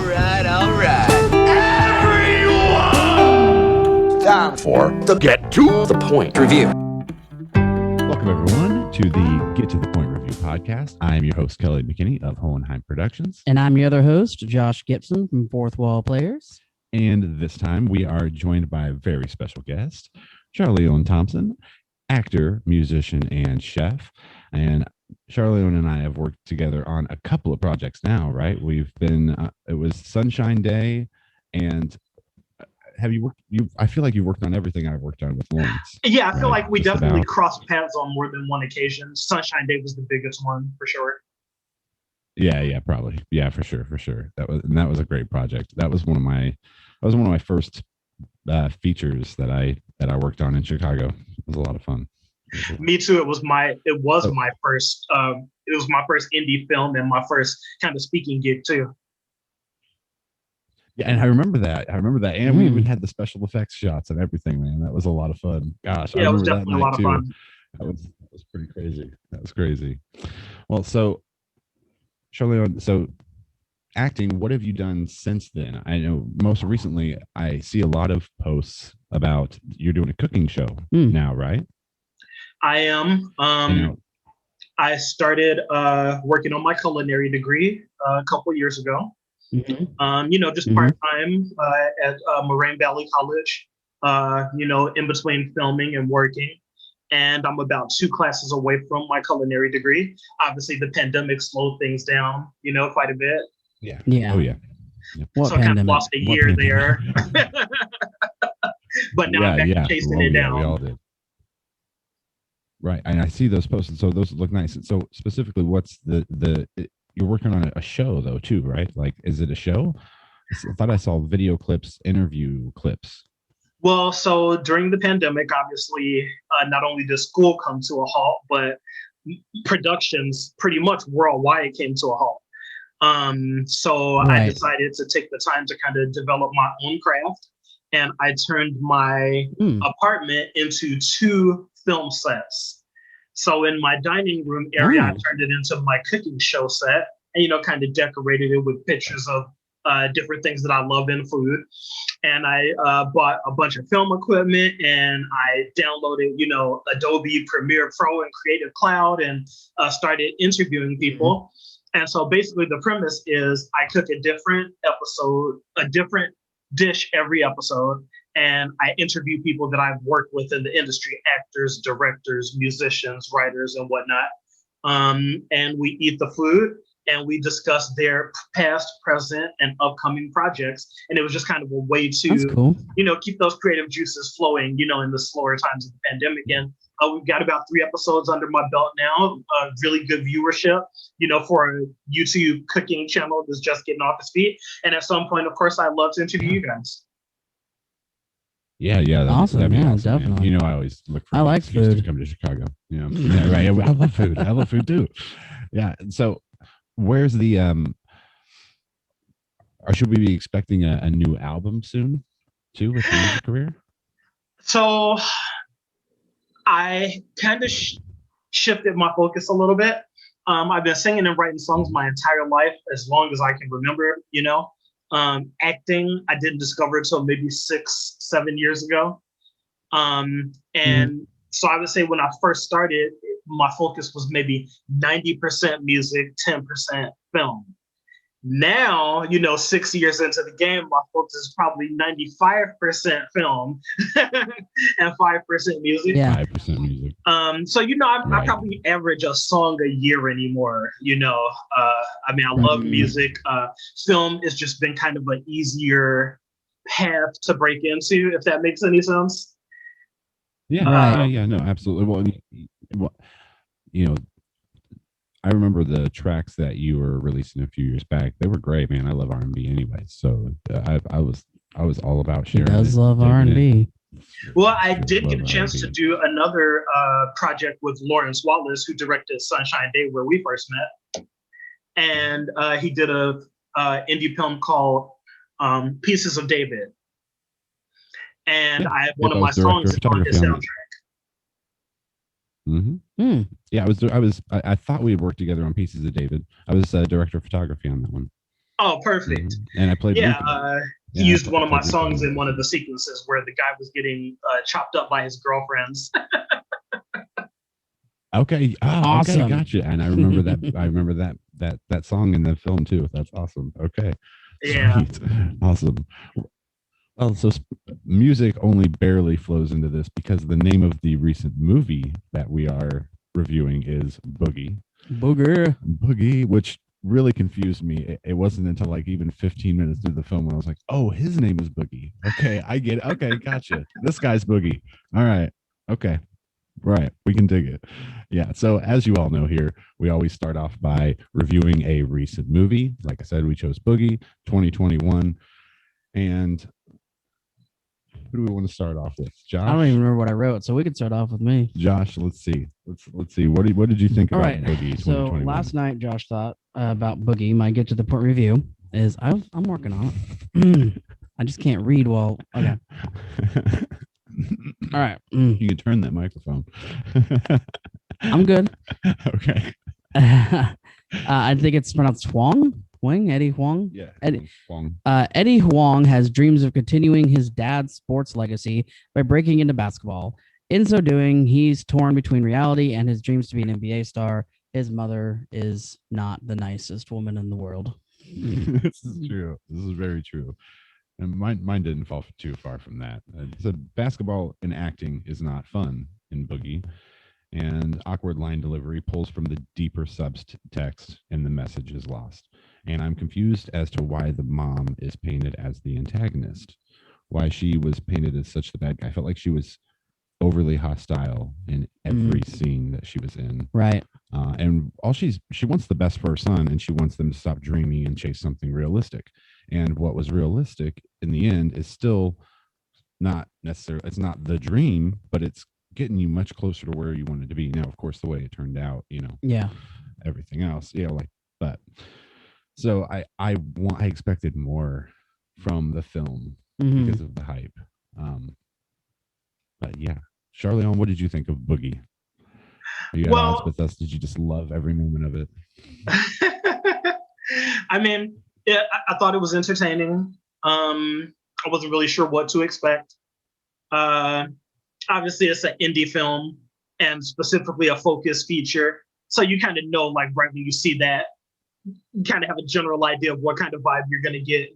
All right. Everyone! Time for the Get to the Point review. Welcome, everyone, to the Get to the Point review podcast. I'm your host, Kelly McKinney of Hohenheim Productions. And I'm your other host, Josh Gibson from Fourth Wall Players. And this time we are joined by a very special guest, Charleone Thompson, actor, musician, and chef. And Charleone and I have worked together on a couple of projects now, right? We've been, it was Sunshine Day, and have you worked, I feel like you've worked on everything I've worked on with Lawrence. Yeah, I feel like we definitely crossed paths on more than one occasion. Sunshine Day was the biggest one, for sure. Yeah, probably. Yeah, for sure. That was a great project. That was one of my first features that I worked on in Chicago. It was a lot of fun. Me too. It was my first indie film and my first kind of speaking gig too. Yeah, and I remember that. And we even had the special effects shots and everything, man. That was a lot of fun. Gosh, yeah, it was definitely a lot of fun. That was pretty crazy. That was crazy. Well, so Charleone, so acting, what have you done since then? I know most recently I see a lot of posts about you're doing a cooking show now, right? I am. I started working on my culinary degree a couple years ago. Just part-time at Moraine Valley College, in between filming and working. And I'm about 2 classes away from my culinary degree. Obviously, the pandemic slowed things down, quite a bit. Yeah. Oh, yeah. So I kind of lost a year there. But now I'm back chasing it down. We all did. Right. And I see those posts. So those look nice. So specifically, what's you're working on a show, though, too, right? Like, is it a show? I thought I saw video clips, interview clips. Well, so during the pandemic, obviously, not only did school come to a halt, but productions pretty much worldwide came to a halt. So I decided to take the time to kind of develop my own craft. And I turned my apartment into 2 film sets. So in my dining room area, I turned it into my cooking show set and, kind of decorated it with pictures of different things that I love in food. And I bought a bunch of film equipment and I downloaded, Adobe Premiere Pro and Creative Cloud and started interviewing people. And so basically the premise is I cook a different dish every episode. And I interview people that I've worked with in the industry, actors, directors, musicians, writers, and whatnot. And we eat the food and we discuss their past, present, and upcoming projects. And it was just kind of a way to, keep those creative juices flowing, in the slower times of the pandemic. And we've got about 3 episodes under my belt now, really good viewership, for a YouTube cooking channel that's just getting off its feet. And at some point, of course, I'd love to interview you guys. Yeah, awesome. That'd be awesome, Definitely. Man. I always look for. I like food. To come to Chicago. Yeah, right. I love food. I love food too. Yeah. So, where's the or should we be expecting a new album soon, too, with your music career? So, I kind of shifted my focus a little bit. I've been singing and writing songs my entire life, as long as I can remember. Acting, I didn't discover until maybe 6-7 years ago. So I would say when I first started, my focus was maybe 90% music, 10% film. Now, 6 years into the game, my focus is probably 95% film and 5% music. Yeah. 5% music. So, I probably average a song a year anymore. I love music. Film has just been kind of an easier path to break into, if that makes any sense. Yeah. No, absolutely. Well, I remember the tracks that you were releasing a few years back. They were great, man. I love R&B anyway, so I was all about sharing. He does love R&B. Well, I did get a chance to do another project with Lawrence Wallace, who directed Sunshine Day, where we first met, and he did a indie film called Pieces of David, and I had one of my songs on his soundtrack. Yeah, I thought we had worked together on Pieces of David. I was director of photography on that one. Oh, perfect. And I played Yeah, Mutant. he Yeah, used one of my played songs Mutant. in one of the sequences where the guy was getting chopped up by his girlfriends. Okay. Oh, Awesome. okay, gotcha. And I remember that. I remember that song in the film too. That's awesome. Okay, Yeah. sweet, awesome. Well, so music only barely flows into this because the name of the recent movie that we are reviewing is Boogie. Booger. Boogie, which really confused me. It wasn't until like even 15 minutes through the film when I was like, oh, his name is Boogie. Okay, I get it. Okay, gotcha. This guy's Boogie. All right. Okay. Right. We can dig it. Yeah. So, as you all know here, we always start off by reviewing a recent movie. Like I said, we chose Boogie 2021. And who do we want to start off with? Josh? I don't even remember what I wrote, so we could start off with me. Josh, let's see. Let's see. What did you think All about right. Boogie 2021? So last night, Josh thought about Boogie. My get to the point review is I'm working on it. I just can't read well. Okay. All right. You can turn that microphone. I'm good. Okay. I think it's pronounced Huang. Eddie Huang. Yeah. Eddie, Huang. Eddie Huang has dreams of continuing his dad's sports legacy by breaking into basketball. In so doing, he's torn between reality and his dreams to be an NBA star. His mother is not the nicest woman in the world. This is true. This is very true. And mine didn't fall too far from that. So basketball and acting is not fun in Boogie, and awkward line delivery pulls from the deeper subtext, and the message is lost. And I'm confused as to why the mom is painted as the antagonist, why she was painted as such the bad guy. I felt like she was overly hostile in every scene that she was in. Right. And all she wants the best for her son, and she wants them to stop dreaming and chase something realistic. And what was realistic in the end is still not necessarily, it's not the dream, but it's getting you much closer to where you wanted to be. Now, of course, the way it turned out, Yeah. everything else, but so I expected more from the film because of the hype. But yeah, Charleone, what did you think of Boogie? Are you at odds with us? Did you just love every moment of it? I mean, I thought it was entertaining. I wasn't really sure what to expect. Obviously, it's an indie film and specifically a focus feature. So you kind of know, like, right when you see that, you kind of have a general idea of what kind of vibe you're going to get,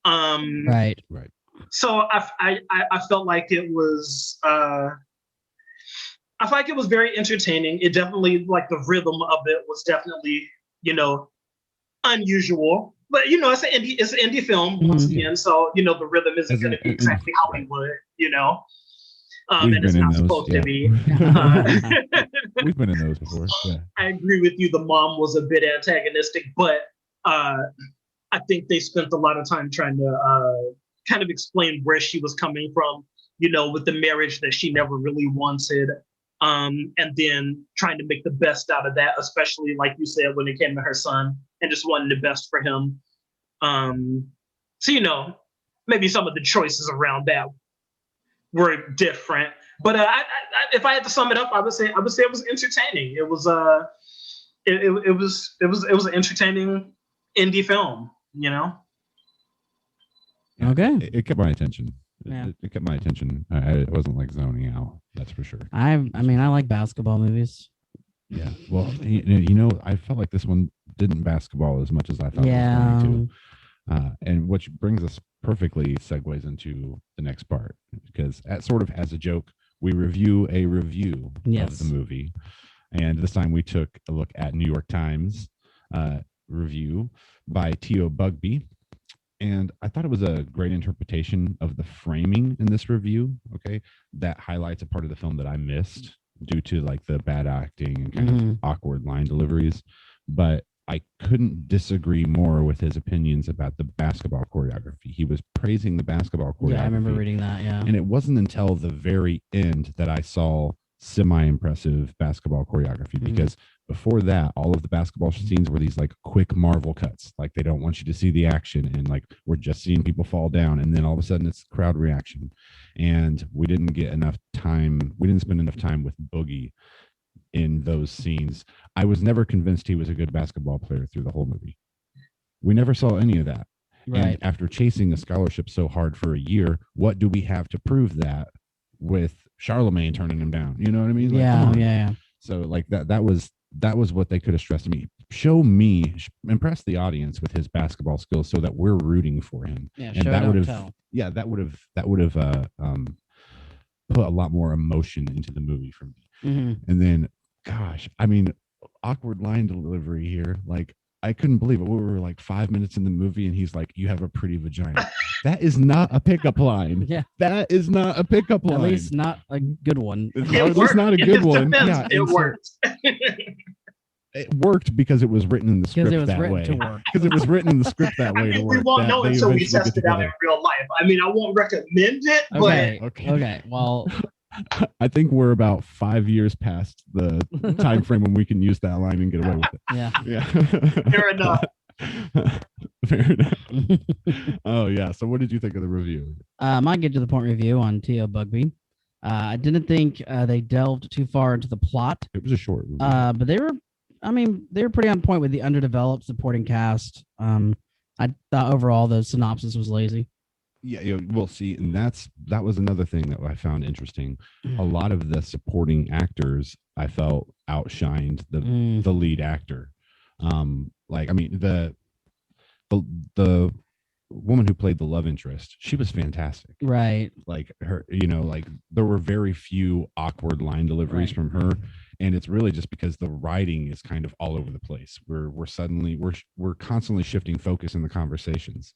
Right. So I felt like it was I felt like it was very entertaining. It definitely, like, the rhythm of it was definitely, unusual. But it's an indie film once again, so the rhythm isn't going to be exactly Hollywood, and it's not supposed to be. We've been in those before. Yeah. I agree with you. The mom was a bit antagonistic, but I think they spent a lot of time trying to kind of explain where she was coming from, with the marriage that she never really wanted. And then trying to make the best out of that, especially, like you said, when it came to her son and just wanting the best for him. So, maybe some of the choices around that were different. But if I had to sum it up, I would say it was entertaining. It was it was an entertaining indie film, Okay. It kept my attention. Yeah. It kept my attention. I wasn't like zoning out. That's for sure. I mean, I like basketball movies. Yeah. Well, I felt like this one didn't basketball as much as I thought it was going to. And which brings us perfectly segues into the next part, because as a joke, we review a review of the movie. And this time we took a look at New York Times review by Teo Bugbee. And I thought it was a great interpretation of the framing in this review. Okay. That highlights a part of the film that I missed due to, like, the bad acting and kind of awkward line deliveries. But I couldn't disagree more with his opinions about the basketball choreography. He was praising the basketball choreography. Yeah, I remember reading that. Yeah. And it wasn't until the very end that I saw semi-impressive basketball choreography, because before that, all of the basketball scenes were these, like, quick Marvel cuts. Like, they don't want you to see the action, and, like, we're just seeing people fall down, and then all of a sudden it's crowd reaction. And we didn't get enough time. We didn't spend enough time with Boogie in those scenes. I was never convinced he was a good basketball player through the whole movie. We never saw any of that. Right. And after chasing a scholarship so hard for a year, what do we have to prove that with Charlemagne turning him down? You know what I mean? Like, come on. Yeah. So like that was what they could have stressed to me. Impress the audience with his basketball skills so that we're rooting for him. Yeah. And Show, that would don't have, tell. yeah, that would have put a lot more emotion into the movie for me. Mm-hmm. And then, gosh, I mean, awkward line delivery here. Like, I couldn't believe it. We were like 5 minutes in the movie, and he's like, "You have a pretty vagina." That is not a pickup line. Yeah. That is not a pickup line. At least not a good one. At least not a good one. Yeah, it worked. It worked because it was written in the script that way. Because it was written in the script that way. We won't know until we test it out in real life. I mean, I won't recommend it, but okay. Well, I think we're about 5 years past the time frame when we can use that line and get away with it. Yeah. Fair enough. Fair enough. Oh yeah. So what did you think of the review? My get to the point review on Teo Bugbee. I didn't think they delved too far into the plot. It was a short movie. But they were pretty on point with the underdeveloped supporting cast. I thought overall the synopsis was lazy. Yeah, we'll see. And that was another thing that I found interesting. A lot of the supporting actors I felt outshined the lead actor. Like, I mean, the woman who played the love interest, she was fantastic. Right. Like her, like there were very few awkward line deliveries from her. And it's really just because the writing is kind of all over the place. We're constantly shifting focus in the conversations.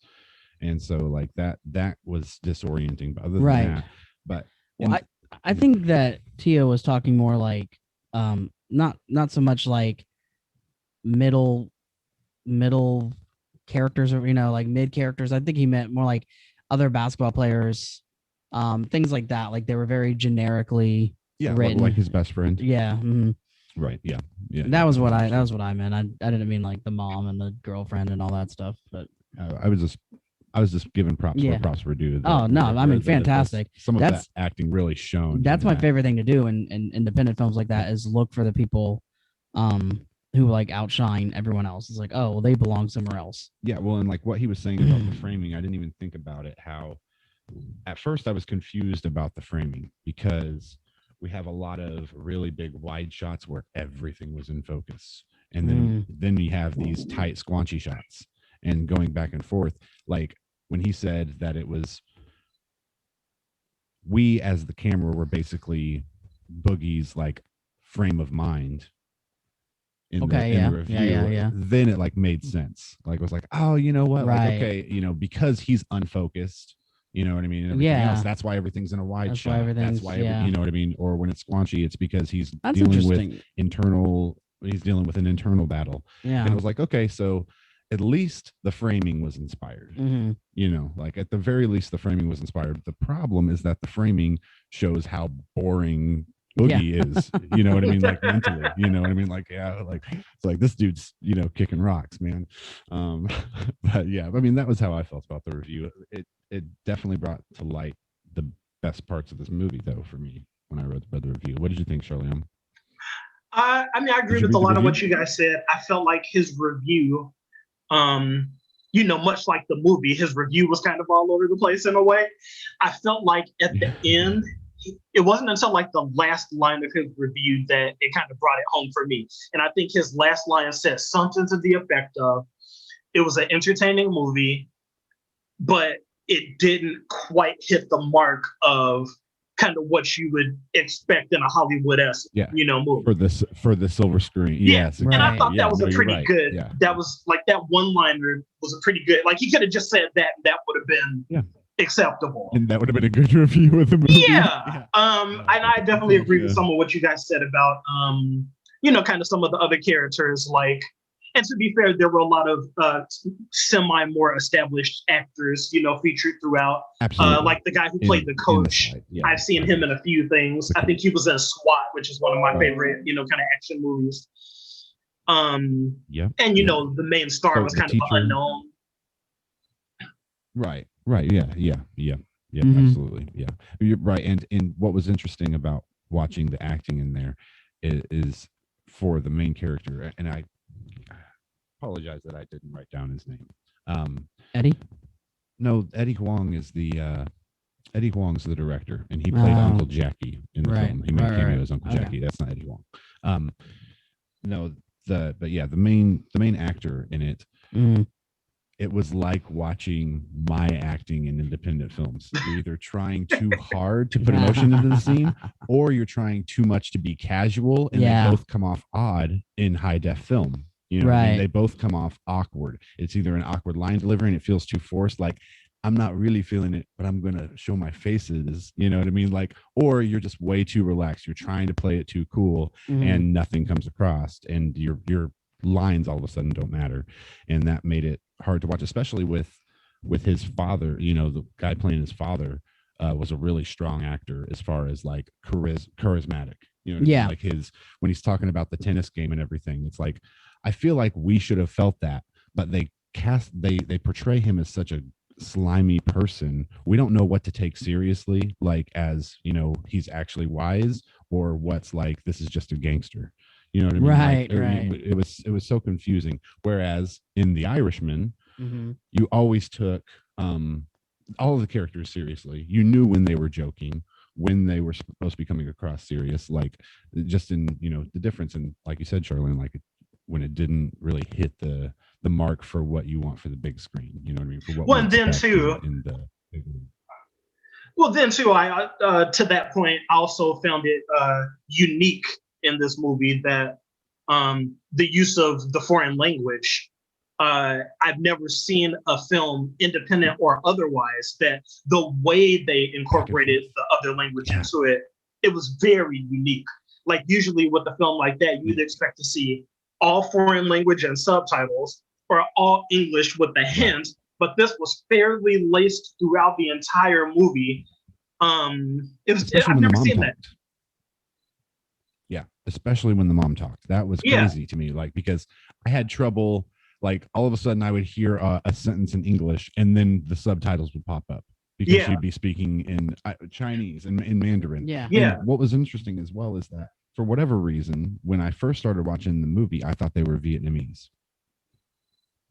And so like that was disorienting. But other than that, I think that Teo was talking more like not so much like middle characters or like mid characters. I think he meant more like other basketball players, things like that. Like they were very generically written. Like his best friend. Yeah. Mm-hmm. Right. Yeah. That was what I meant. I didn't mean like the mom and the girlfriend and all that stuff. But I was just giving props where props were due. Fantastic. Some of that acting really shone. That's my favorite thing to do in independent films like that is look for the people who like outshine everyone else. It's like, oh, well, they belong somewhere else. Yeah, well, and like what he was saying about the framing, I didn't even think about it. How at first I was confused about the framing because we have a lot of really big wide shots where everything was in focus, and then we have these tight squanchy shots and going back and forth. Like when he said that it was we as the camera were basically Boogie's like frame of mind in the review. Then it like made sense. Like it was like, oh, you know what? Like, okay, because he's unfocused, you know what I mean? And everything else, that's why everything's in a wide shot. That's why you know what I mean? Or when it's squanchy, it's because he's dealing with an internal battle. Yeah. And it was like, okay, so at least the framing was inspired. Like at the very least, the framing was inspired. The problem is that the framing shows how boring Boogie is, you know what I mean? Like mentally, you know what I mean? Like, like it's like this dude's, kicking rocks, man. But yeah, I mean, that was how I felt about the review. It definitely brought to light the best parts of this movie, though, for me when I read the review. What did you think, Charleone? I mean, I agree with a lot of what you guys said. I felt like his review, much like the movie, his review was kind of all over the place in a way. I felt like at the end, it wasn't until like the last line of his review that it kind of brought it home for me. And I think his last line said something to the effect of, it was an entertaining movie, but it didn't quite hit the mark of kind of what you would expect in a Hollywood-esque, movie. For the silver screen. Yeah. Yes. And I thought that was a pretty good, that was like that one-liner was a pretty good, like he could have just said that and that would have been acceptable. And that would have been a good review of the movie. Yeah. And I definitely agree with some of what you guys said about, kind of some of the other characters, like, and to be fair, there were a lot of more established actors, featured throughout. Absolutely. Like the guy who played the coach. I've seen him in a few things. I think he was in SWAT, which is one of my favorite, kind of action movies. And the main star was kind of unknown. Right. Yeah. Absolutely. Yeah. You're right. And what was interesting about watching the acting in there is for the main character, and apologize that I didn't write down his name. Eddie. No, Eddie Huang is the Eddie Huang's the director, and he played Uncle Jackie in the film. He made cameo as Uncle Jackie. That's not Eddie Huang. No, the main actor in it. It was like watching my acting in independent films. You're either trying too hard to put emotion into the scene, or you're trying too much to be casual, and they both come off odd in high def film. You know what I mean? They both come off awkward. It's either an awkward line delivery and it feels too forced, like I'm not really feeling it, but I'm gonna show my faces. You know what I mean? Like, or you're just way too relaxed. You're trying to play it too cool, and nothing comes across, and your lines all of a sudden don't matter, and that made it hard to watch, especially with his father. You know, the guy playing his father was a really strong actor as far as like charismatic. You know what I mean? Like when he's talking about the tennis game and everything, it's like I feel like we should have felt that, but they portray him as such a slimy person. We don't know what to take seriously, like as, you know, he's actually wise, or what's like this is just a gangster. You know what I mean? Right. It was so confusing. Whereas in The Irishman, you always took all of the characters seriously. You knew when they were joking, when they were supposed to be coming across serious, like just in, you know, the difference in, like you said, Charleone, like when it didn't really hit the mark for what you want for the big screen. You know what I mean? For what and then too, I to that point, I also found it unique in this movie that the use of the foreign language. I've never seen a film, independent or otherwise, that the way they incorporated the other language into it, it was very unique. Like usually with a film like that, you'd expect to see all foreign language and subtitles, or all English with the hint, but this was fairly laced throughout the entire movie. I've never seen that. Yeah, especially when the mom talked. That was crazy to me, like, because I had trouble, like all of a sudden I would hear a sentence in English and then the subtitles would pop up because she'd be speaking in Chinese and in Mandarin. And what was interesting as well is that for whatever reason, when I first started watching the movie, I thought they were Vietnamese.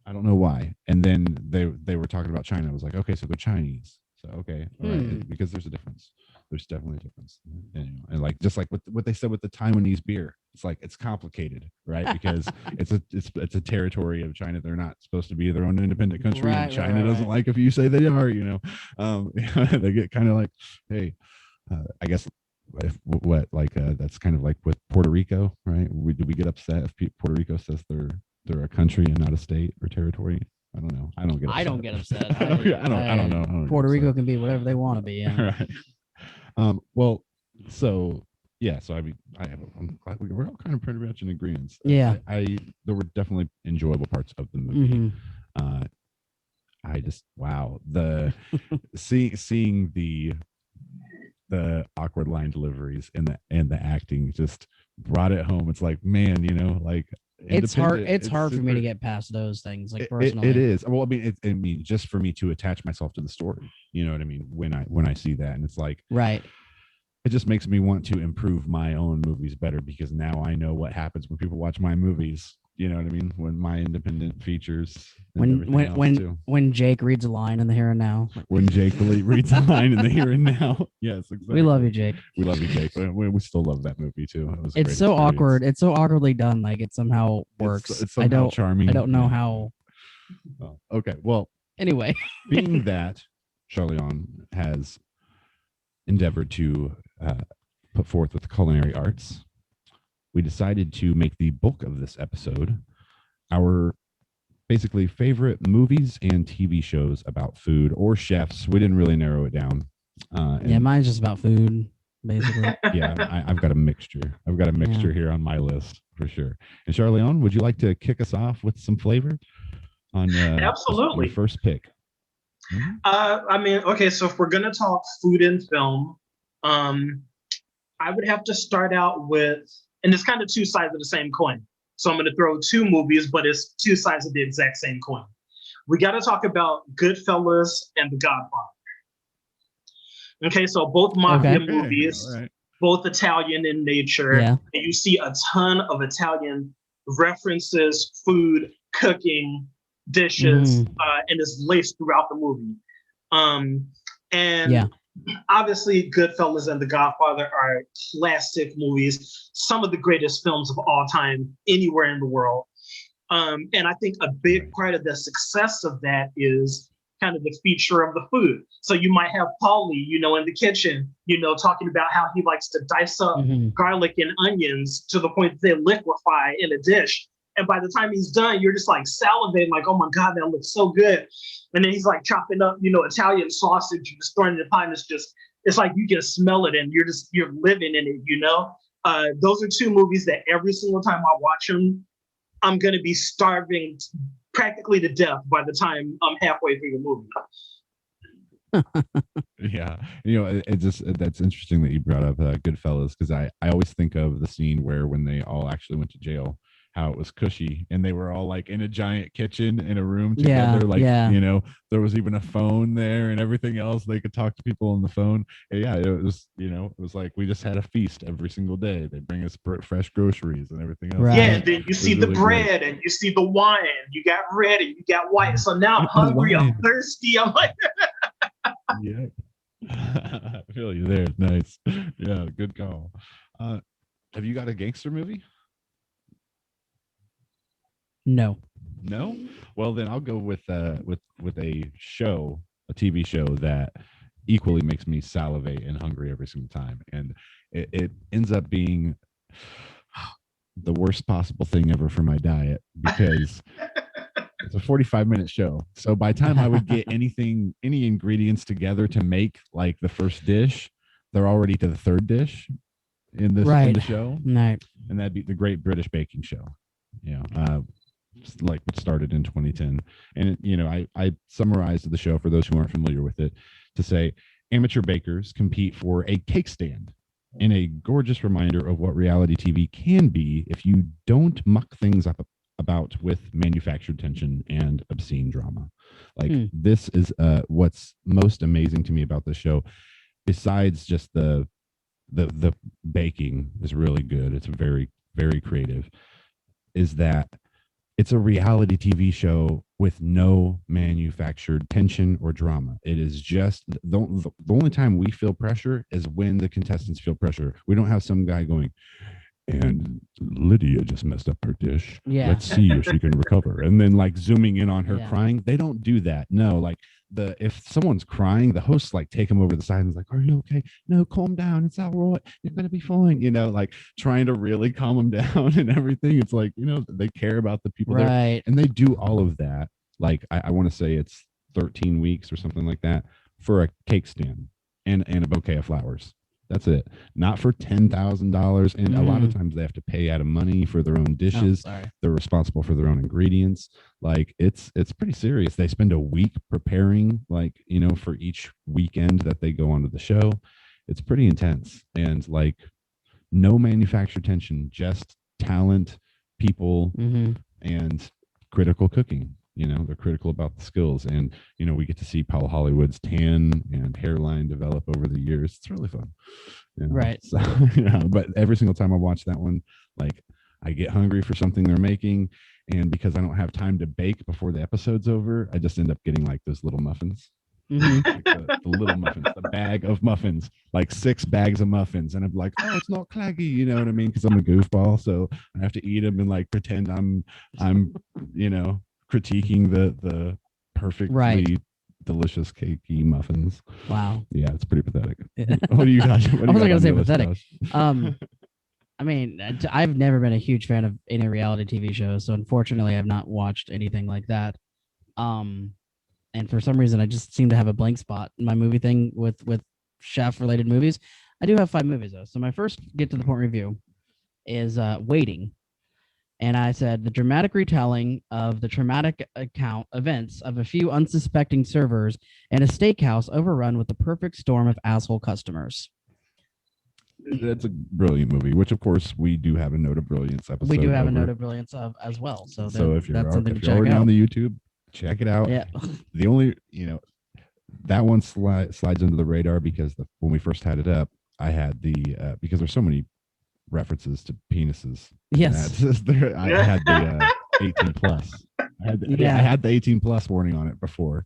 I don't know why. And then they were talking about China. I was like, okay, so they're Chinese. So okay, all right, because there's a difference. There's definitely a difference. And like just like what they said with the Taiwanese beer, it's like it's complicated, right? Because it's a territory of China. They're not supposed to be their own independent country, and China doesn't like if you say they are. You know, they get kind of like, hey, I guess. That's kind of like with Puerto Rico, right? Do we get upset if Puerto Rico says they're a country and not a state or territory? I don't know. I don't get upset. I don't know. Puerto Rico can be whatever they want to be. Yeah. Right. Well, so yeah. So I mean, I'm glad we're all kind of pretty much in agreement. Yeah. There were definitely enjoyable parts of the movie. I just the seeing the awkward line deliveries and the acting just brought it home. It's like, man, you know, like it's hard for me to get past those things, like personally. It is. Well, I mean just for me to attach myself to the story, you know what I mean, when I see that, and it's like, right, it just makes me want to improve my own movies better, because now I know what happens when people watch my movies. You know what I mean? When my independent features, when Jake reads a line in the here and now. When Jake reads a line in the here and now. Yes, exactly. We love you, Jake. We love you, Jake. We still love that movie too. It's so awkward. It's so awkwardly done. Like it somehow works. It's somehow charming. I don't know how. Oh, okay. Well, anyway, being that Charleone has endeavored to put forth with the culinary arts, we decided to make the bulk of this episode our basically favorite movies and TV shows about food or chefs. We didn't really narrow it down. Mine's just about food, basically. I've got a mixture. Here on my list for sure. And Charleone, would you like to kick us off with some flavor on absolutely your first pick? I mean, okay, so if we're gonna talk food and film, I would have to start out with, and it's kind of two sides of the same coin. So I'm going to throw two movies, but it's two sides of the exact same coin. We got to talk about Goodfellas and The Godfather. Okay, so both mafia movies, both Italian in nature, and you see a ton of Italian references, food, cooking dishes, and is laced throughout the movie. And obviously, Goodfellas and The Godfather are classic movies, some of the greatest films of all time anywhere in the world. And I think a big part of the success of that is kind of the feature of the food. So you might have Paulie, in the kitchen, talking about how he likes to dice up garlic and onions to the point that they liquefy in a dish. And by the time he's done, you're just like salivating, like, oh my God, that looks so good. And then he's like chopping up, Italian sausage, and just throwing it in the pot. And it's like you just smell it and you're living in it, Those are two movies that every single time I watch them, I'm going to be starving practically to death by the time I'm halfway through the movie. Yeah. That's interesting that you brought up Goodfellas, because I always think of the scene where when they all actually went to jail, how it was cushy and they were all like in a giant kitchen in a room together. There was even a phone there and everything else. They could talk to people on the phone. And it was like we just had a feast every single day. They bring us fresh groceries and everything else. Right. Yeah, and then you see the bread and you see the wine. You got red and you got white. So now I'm hungry, I'm thirsty. I'm like yeah. I feel you there. Nice. Yeah, good call. Have you got a gangster movie? No. Well, then I'll go with a show, a TV show that equally makes me salivate and hungry every single time, and it ends up being the worst possible thing ever for my diet, because it's a 45-minute show. So by the time I would get any ingredients together to make like the first dish, they're already to the third dish in the show. Right. And that'd be the Great British Baking Show. Like started in 2010, and I summarized the show for those who aren't familiar with it to say amateur bakers compete for a cake stand, in a gorgeous reminder of what reality TV can be if you don't muck things up about with manufactured tension and obscene drama. Like this is what's most amazing to me about this show, besides just the baking is really good, it's very, very creative, is that it's a reality TV show with no manufactured tension or drama. It is just the only time we feel pressure is when the contestants feel pressure. We don't have some guy going, and Lydia just messed up her dish. Yeah. Let's see if she can recover. And then like zooming in on her crying. They don't do that. No, like if someone's crying, the hosts like take them over the side and is like, are you okay? No, calm down. It's all right. You're going to be fine. Like trying to really calm them down and everything. It's like, they care about the people there. And they do all of that. Like, I want to say it's 13 weeks or something like that for a cake stand and a bouquet of flowers. That's it. Not for $10,000. And a lot of times they have to pay out of money for their own dishes. They're responsible for their own ingredients. Like it's pretty serious. They spend a week preparing, like, for each weekend that they go onto the show. It's pretty intense. And like no manufactured tension, just talent, people, and critical cooking. They're critical about the skills, and we get to see Paul Hollywood's tan and hairline develop over the years. It's really fun. Right. So, but every single time I watch that one, like I get hungry for something they're making, and because I don't have time to bake before the episode's over, I just end up getting like those little muffins. Like the little muffins, the bag of muffins, like 6 bags of muffins, and I'm like, oh, it's not claggy, you know what I mean? Because I'm a goofball, so I have to eat them and like pretend I'm critiquing the perfectly delicious cakey muffins. Wow. Yeah, it's pretty pathetic. What do you guys? I wasn't gonna say pathetic. I mean, I've never been a huge fan of any reality TV shows, so unfortunately, I've not watched anything like that. And for some reason, I just seem to have a blank spot in my movie thing with chef related movies. I do have 5 movies though. So my first get to the point review is Waiting. And I said the dramatic retelling of the traumatic events of a few unsuspecting servers in a steakhouse overrun with the perfect storm of asshole customers. That's a brilliant movie, which of course we do have a Note of Brilliance episode. We do have a Note of Brilliance of as well. So if you're already on the YouTube, check it out. Yeah. The only, that one slides under the radar because when we first had it up, I had because there's so many references to penises. Yes. I had the 18 plus. I had the 18 plus warning on it before.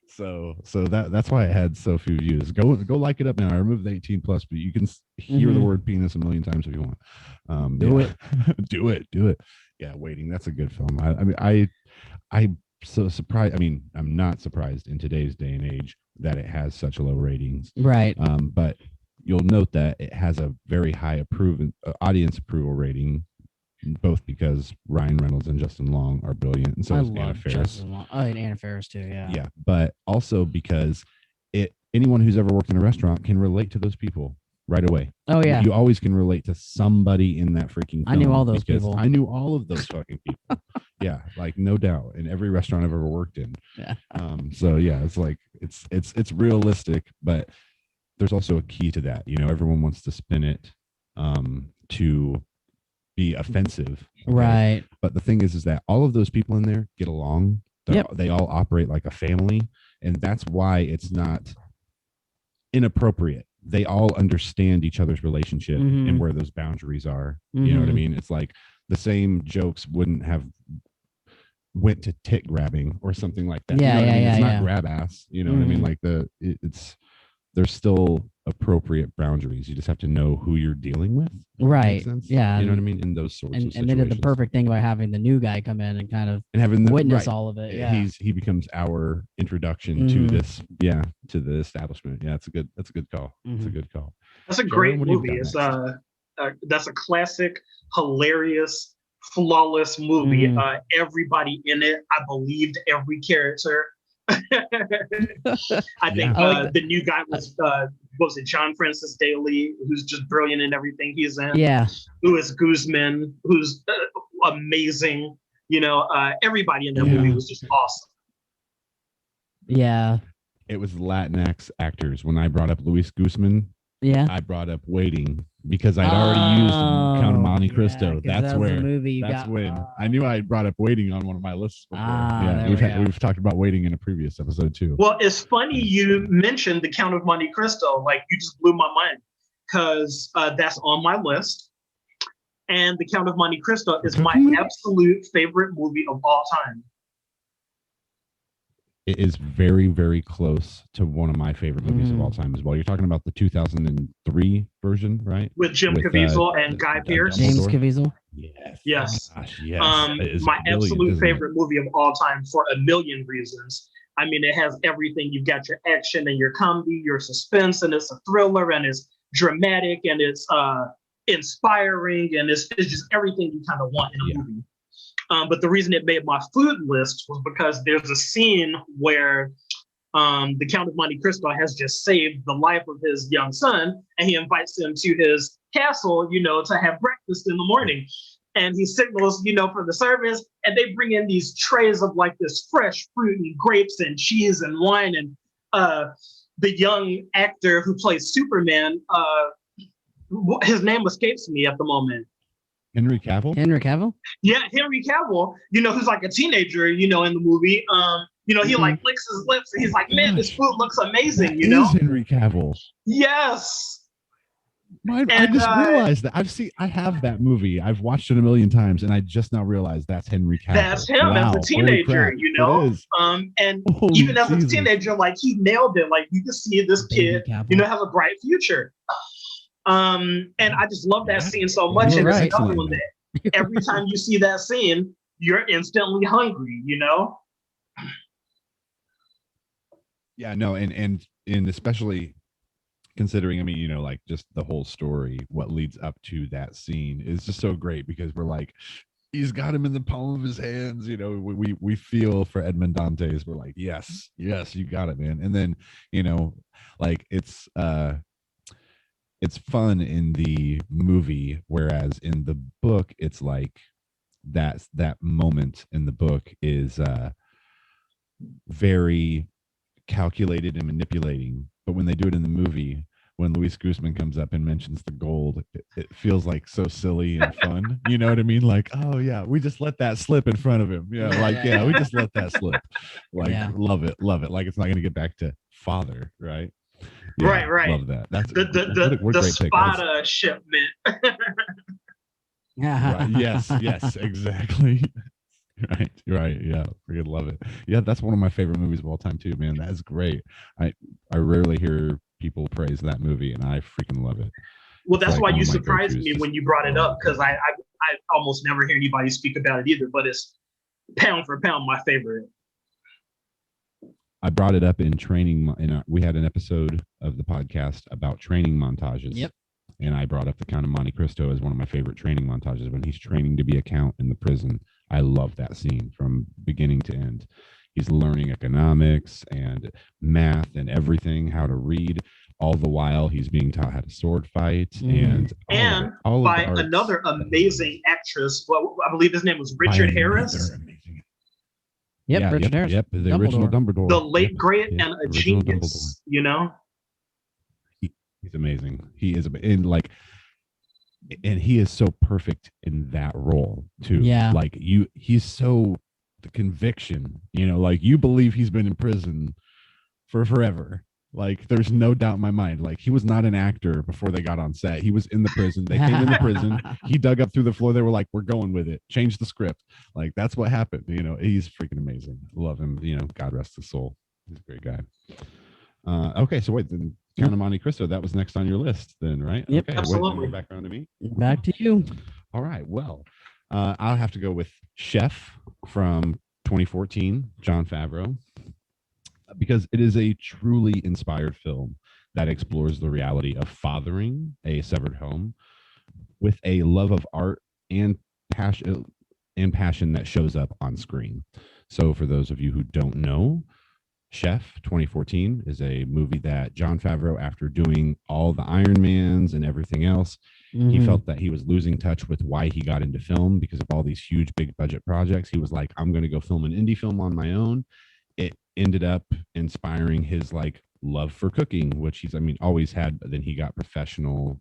So that's why it had so few views. Go like it up now. I removed the 18 plus, but you can hear the word penis a million times if you want. Do it. do it. Yeah, Waiting. That's a good film. I mean, I'm so surprised. I mean, I'm not surprised in today's day and age that it has such low ratings. Right. But you'll note that it has a very high audience approval rating, both because Ryan Reynolds and Justin Long are brilliant, and so is Anna Faris. Justin Long. Oh, and Anna Faris too. Yeah. Yeah, but also because anyone who's ever worked in a restaurant can relate to those people right away. Oh yeah. You always can relate to somebody in that freaking film. I knew all those people. I knew all of those fucking people. Yeah, like no doubt, in every restaurant I've ever worked in. Yeah. So yeah, it's like it's realistic, but there's also a key to that. You know, everyone wants to spin it to be offensive, right? But the thing is that all of those people in there get along. They all operate like a family, and that's why it's not inappropriate. They all understand each other's relationship and where those boundaries are. You know what I mean? It's like the same jokes wouldn't have went to tit grabbing or something like that. Yeah, you know what I mean? It's not yeah. grab ass. You know what I mean? Like there's still appropriate boundaries. You just have to know who you're dealing with. Right. Yeah. You know what I mean? In those sorts of situations. And they did the perfect thing by having the new guy come in and kind of having witness all of it. Yeah. He becomes our introduction to this, to the establishment. Yeah, that's a good call. It's a good call. That's a great movie. It's that's a classic, hilarious, flawless movie. Everybody in it, I believed every character. I think the new guy was it John Francis Daly, who's just brilliant in everything he's in. Yeah. Louis Guzman, who's amazing. You know, everybody in that movie was just awesome. Yeah. It was Latinx actors. When I brought up Luis Guzman, I brought up Waiting because I'd already used Count of Monte Cristo. That's when I knew I brought up Waiting on one of my lists before. We've talked about Waiting in a previous episode too. Well, it's funny you mentioned the Count of Monte Cristo. Like, you just blew my mind because that's on my list. And the Count of Monte Cristo is my absolute favorite movie of all time. It is very, very close to one of my favorite movies of all time as well. You're talking about the 2003 version, right? With Jim Caviezel and Guy Pearce. James Caviezel. Yes. Gosh, yes. My absolute favorite movie of all time for a million reasons. I mean, it has everything. You've got your action and your comedy, your suspense, and it's a thriller, and it's dramatic, and it's inspiring, and it's just everything you kind of want in a movie. But the reason it made my food list was because there's a scene where the Count of Monte Cristo has just saved the life of his young son, and he invites him to his castle, to have breakfast in the morning. And he signals, for the service, and they bring in these trays of like this fresh fruit and grapes and cheese and wine. And the young actor who plays Superman, his name escapes me at the moment. Henry Cavill? Yeah, Henry Cavill, who's like a teenager, in the movie. He like licks his lips and he's like, man, this food looks amazing, That is Henry Cavill. Yes. I just realized that I have that movie. I've watched it a million times and I just now realized that's Henry Cavill. That's him as a teenager, It is. And even as a teenager, like, he nailed it. Like, you can see this kid, have a bright future. And I just love that scene so much. And it's another one that every time you see that scene, you're instantly hungry, Yeah, no, and especially considering, like just the whole story, what leads up to that scene is just so great because we're like, he's got him in the palm of his hands, we feel for Edmond Dantes. We're like, yes, you got it, man. And then, like it's fun in the movie, whereas in the book, it's like that moment in the book is very calculated and manipulating. But when they do it in the movie, when Luis Guzman comes up and mentions the gold, it feels like so silly and fun. You know what I mean? Like, oh yeah, we just let that slip in front of him. Yeah, we just let that slip. Like, love it. Like it's not going to get back to father, right? Yeah, right. Love that. That's the Spada shipment. Right. Yes, exactly. Right. Yeah, freaking love it. Yeah, that's one of my favorite movies of all time too, man. That's great. I rarely hear people praise that movie, and I freaking love it. Well, It's that's like why one you of my surprised go-tos. me when you brought it up, because I almost never hear anybody speak about it either. But it's pound for pound my favorite. I brought it up in training, and we had an episode of the podcast about training montages. Yep. And I brought up the Count of Monte Cristo as one of my favorite training montages when he's training to be a count in the prison. I love that scene from beginning to end. He's learning economics and math and everything, how to read. All the while, he's being taught how to sword fight and all by of the arts. another amazing actress. Well, I believe his name was By Richard another Harris. amazing- Yep, Yeah, Richard Harris. Yep, the original Dumbledore. The late, great, Yep, and a original genius, you know? He's amazing. He is, and like, and he is so perfect in that role too. Yeah. Like he's so the conviction, like you believe he's been in prison for forever. Like there's no doubt in my mind. Like he was not an actor before they got on set. He was in the prison. They came in the prison. He dug up through the floor. They were like, "We're going with it. Change the script." Like that's what happened. He's freaking amazing. Love him. God rest his soul. He's a great guy. Okay, so wait, then Count of Monte Cristo. That was next on your list, then, right? Yep, okay, absolutely. Back around to me. Back to you. All right. Well, I'll have to go with Chef from 2014, Jon Favreau, because it is a truly inspired film that explores the reality of fathering a severed home with a love of art and passion that shows up on screen. So for those of you who don't know, Chef 2014 is a movie that Jon Favreau, after doing all the Iron Mans and everything else, he felt that he was losing touch with why he got into film because of all these huge, big budget projects. He was like, I'm going to go film an indie film on my own. It ended up inspiring his love for cooking, which he's, always had, but then he got professional,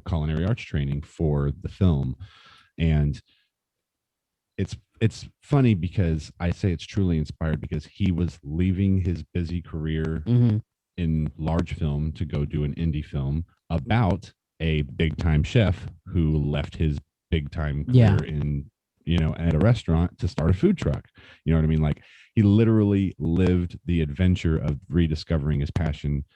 culinary arts training for the film. And it's funny because I say it's truly inspired because he was leaving his busy career in large film to go do an indie film about a big time chef who left his big time career in, at a restaurant to start a food truck. You know what I mean? Like he literally lived the adventure of rediscovering his passion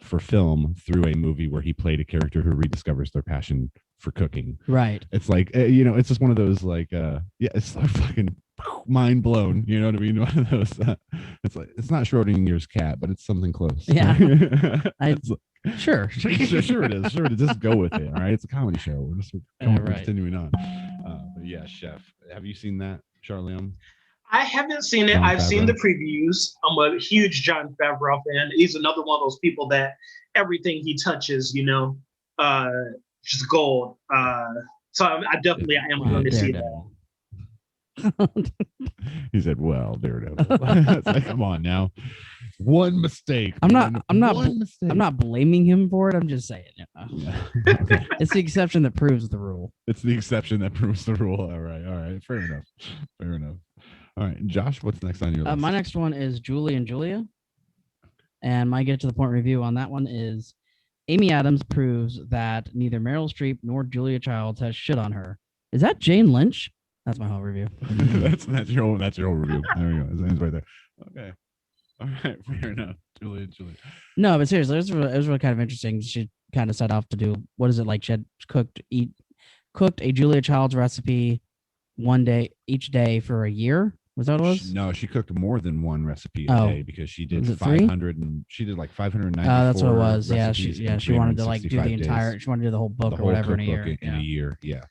for film through a movie where he played a character who rediscovers their passion for cooking. Right. It's like, it's just one of those it's like fucking mind blown. You know what I mean? One of those, it's like, it's not Schrodinger's cat, but it's something close. Yeah. Sure it is. Sure, to just go with it. All right. It's a comedy show. We're just continuing on. But yeah, Chef. Have you seen that, Charleone? I haven't seen it. I've seen the previews. I'm a huge Jon Favreau fan. He's another one of those people that everything he touches, just gold. So I definitely am going to see that. He said, "Well, Daredevil." It's like, come on now. One mistake. I'm not blaming him for it. I'm just saying. It's the exception that proves the rule. It's the exception that proves the rule. All right. Fair enough. All right, Josh, what's next on your list? My next one is Julie and Julia. And my get to the point review on that one is Amy Adams proves that neither Meryl Streep nor Julia Childs has shit on her. Is that Jane Lynch? That's my whole review. that's your whole review. There we go. His name's right there. Okay. All right, fair enough. Julia. No, but seriously, it was really kind of interesting. She kind of set off to do, what is it like? She had cooked a Julia Childs recipe each day for a year. Was that what it was? No, she cooked more than one recipe a day because she did 500 and she did like 590. That's what it was. Yeah, she wanted to do the entire. She wanted to do the whole book or whatever in a year. In a year, yeah.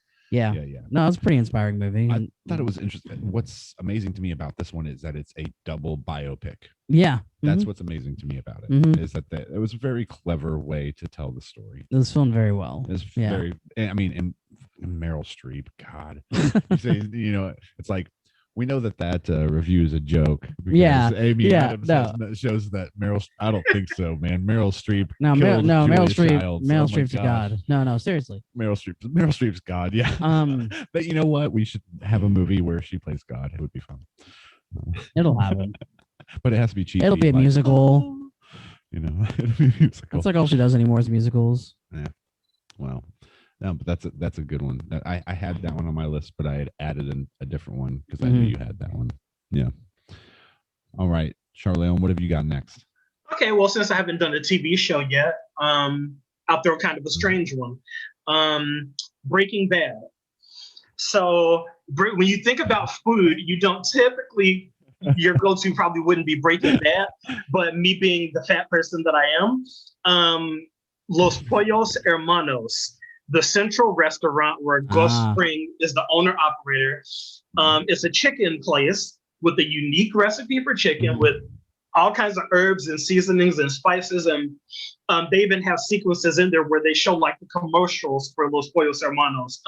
No, it's a pretty inspiring movie. I thought it was interesting. What's amazing to me about this one is that it's a double biopic. Yeah, that's what's amazing to me about it. Is that it was a very clever way to tell the story. It was filmed very well. It's very. And Meryl Streep, God, you say, it's like. We know that review is a joke. Because Amy Adams shows that Meryl. I don't think so, man. Meryl Streep. Meryl Streep's a god. No, seriously. Meryl Streep's god. Yeah. But you know what? We should have a movie where she plays God. It would be fun. It'll happen. But it has to be cheesy. It'll be a musical. It'll be a musical. That's like all she does anymore is musicals. Yeah. Well, No, but that's a good one. I had that one on my list, but I had added in a different one because I knew you had that one. Yeah. All right, Charleone, what have you got next? Okay, well, since I haven't done a TV show yet, I'll throw kind of a strange one. Breaking Bad. So when you think about food, you don't typically, your go-to probably wouldn't be Breaking Bad, but me being the fat person that I am, Los Pollos Hermanos, the central restaurant where Gus Fring is the owner operator. It's a chicken place with a unique recipe for chicken with all kinds of herbs and seasonings and spices. And they even have sequences in there where they show like the commercials for Los Pollos Hermanos.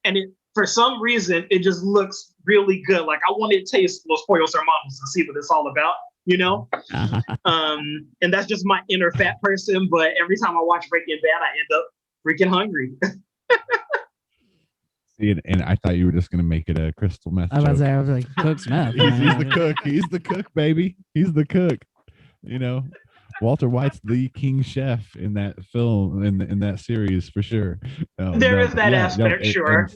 And for some reason, it just looks really good. Like I want to taste Los Pollos Hermanos and see what it's all about, you know? And that's just my inner fat person. But every time I watch Breaking Bad, I end up freaking hungry. See, and I thought you were just going to make it a crystal meth. I was like, cook's meth. He's the cook. He's the cook, baby. He's the cook. You know, Walter White's the king chef in that film, in that series for sure. There is that aspect, sure.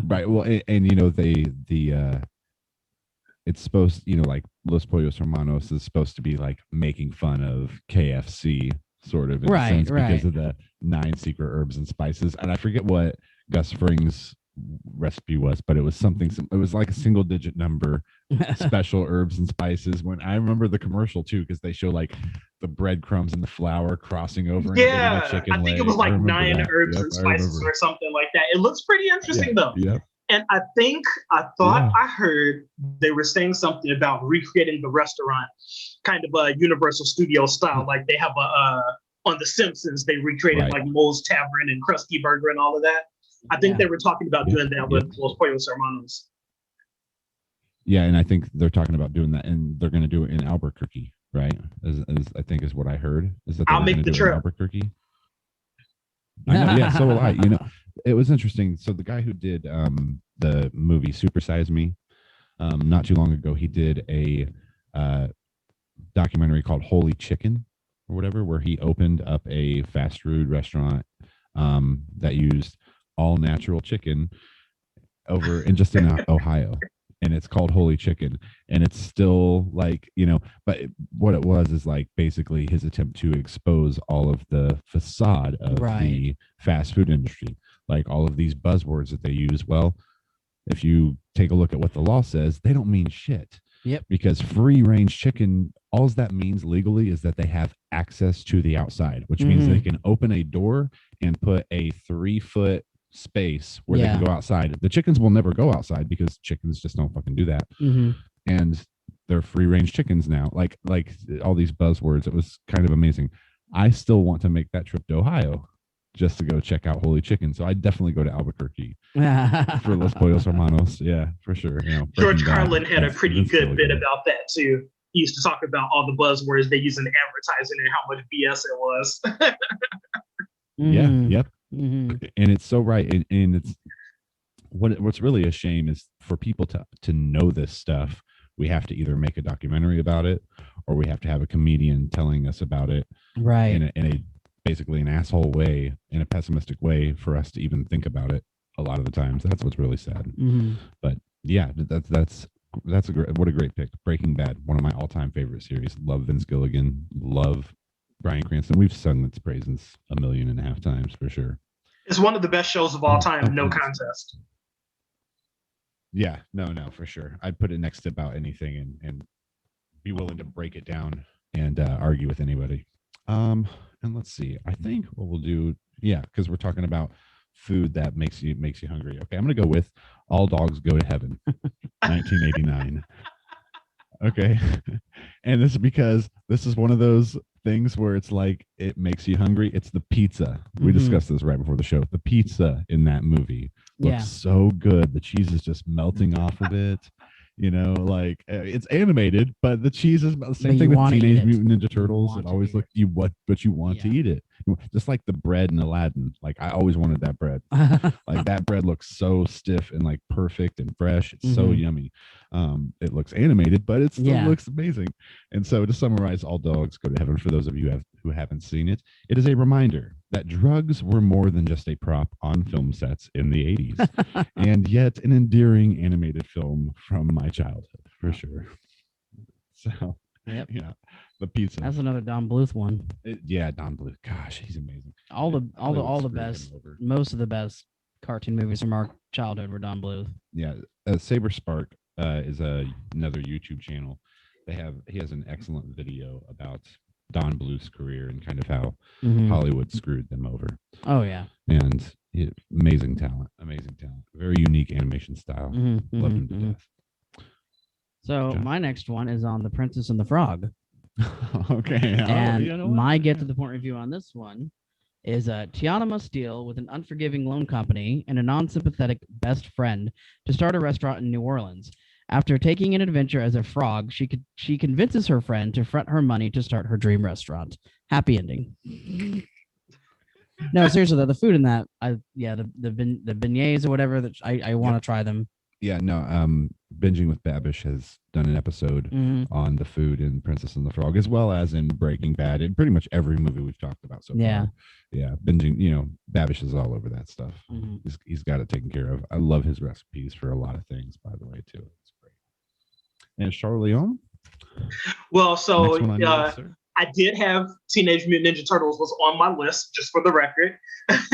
Right. Well, and you know, it's supposed, you know, like Los Pollos Hermanos is supposed to be like making fun of KFC, sort of, in a sense, because of the 9 secret herbs and spices. And I forget what Gus Fring's recipe was, but it was something. It was like a single digit number, special herbs and spices. When I remember the commercial too, because they show like the breadcrumbs and the flour crossing over. Yeah, I think it was like 9 herbs and spices or something like that. It looks pretty interesting though. Yeah. And I thought I heard they were saying something about recreating the restaurant, kind of a Universal Studio style. Like they have on The Simpsons, they recreated like Moe's Tavern and Krusty Burger and all of that. I think they were talking about doing that with Los Pollos Hermanos. Yeah, and I think they're talking about doing that, and they're going to do it in Albuquerque, right? As I think is what I heard. Is that I'll make the trip. Albuquerque. I know, yeah, so will I. You know, it was interesting. So the guy who did the movie Super Size Me, not too long ago, he did a documentary called Holy Chicken or whatever, where he opened up a fast food restaurant that used all natural chicken over in Ohio. And it's called Holy Chicken, and it's still like, you know, but what it was is like basically his attempt to expose all of the facade of the fast food industry, like all of these buzzwords that they use. Well, if you take a look at what the law says, they don't mean shit. Yep. Because free range chicken, all that means legally is that they have access to the outside, which means they can open a door and put a 3-foot space where they can go outside. The chickens will never go outside because chickens just don't fucking do that. And they're free range chickens now. Like all these buzzwords. It was kind of amazing. I still want to make that trip to Ohio just to go check out Holy Chicken. So I definitely go to Albuquerque for Los Pollos Hermanos. Yeah, for sure. You know, George Carlin had a pretty good bit about that too. He used to talk about all the buzzwords they use in advertising and how much BS it was. Yeah. Yep. And it's so right. And it's what's really a shame is for people to know this stuff. We have to either make a documentary about it, or we have to have a comedian telling us about it, right? In a basically an asshole way, in a pessimistic way, for us to even think about it. A lot of the times, that's what's really sad. But yeah, that's a great pick. Breaking Bad, one of my all-time favorite series. Love Vince Gilligan. Love Bryan Cranston. We've sung its praises 1.5 million times for sure. It's one of the best shows of all time, no contest. Yeah, no, for sure. I'd put it next to about anything and be willing to break it down and argue with anybody. And let's see. I think what we'll do, because we're talking about food that makes you hungry. Okay, I'm gonna go with All Dogs Go to Heaven, 1989. Okay, and this is because this is one of those things where it's like it makes you hungry. It's the pizza. We discussed this right before the show. The pizza in that movie looks so good. The cheese is just melting off of it. You know, like it's animated, but the cheese is the same thing with Teenage Mutant Ninja Turtles. It always looks but you want to eat it. Just like the bread in Aladdin. Like I always wanted that bread. Like that bread looks so stiff and like perfect and fresh. It's so yummy. It looks animated, but it still looks amazing. And so to summarize, All Dogs Go to Heaven, for those of you who haven't seen it, it is a reminder that drugs were more than just a prop on film sets in the 80s, and yet an endearing animated film from my childhood, for sure. So, Yep. yeah, the pizza. That's another Don Bluth one. Don Bluth. Gosh, he's amazing. All the Hollywood best, screwed him over. most of the best cartoon movies from our childhood were Don Bluth. Yeah, Saber Spark is another YouTube channel. He has an excellent video about Don Bluth's career and kind of how Mhm. Hollywood screwed them over. Oh yeah. And amazing talent. Very unique animation style. Mhm, Loved mhm, him to mhm. death. So John? my next one is on The Princess and the Frog. Okay. And you know what? my get to the point review on this one is Tiana must deal with an unforgiving loan company and a non-sympathetic best friend to start a restaurant in New Orleans. After taking an adventure as a frog, she convinces her friend to front her money to start her dream restaurant. Happy ending. No, seriously though, the food in that, the beignets or whatever, that I want to try them. Yeah, no, Binging with Babish has done an episode Mhm. on the food in Princess and the Frog, as well as in Breaking Bad, and pretty much every movie we've talked about so Yeah. far. Yeah, binging, Babish is all over that stuff. Mhm. He's got it taken care of. I love his recipes for a lot of things, by the way, too. It's great. And Charleone? Well, so Next one on your list, sir? I did have Teenage Mutant Ninja Turtles was on my list, just for the record. Was